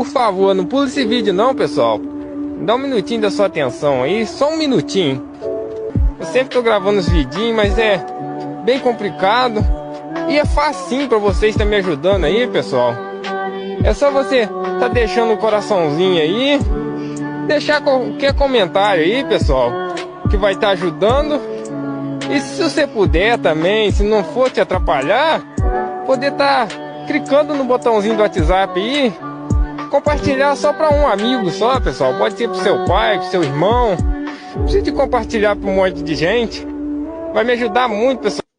Por favor, não pula esse vídeo não, pessoal. Dá um minutinho da sua atenção aí, só um minutinho. Eu sempre tô gravando os vidinhos, mas é bem complicado. E é facinho pra vocês estar me ajudando aí, pessoal. É só você tá deixando um coraçãozinho aí, deixar qualquer comentário aí, pessoal, que vai estar ajudando. E se você puder também, se não for te atrapalhar, poder estar clicando no botãozinho do WhatsApp aí, compartilhar só para um amigo só, pessoal. Pode ser pro seu pai, pro seu irmão. Não precisa de compartilhar para um monte de gente. Vai me ajudar muito, pessoal.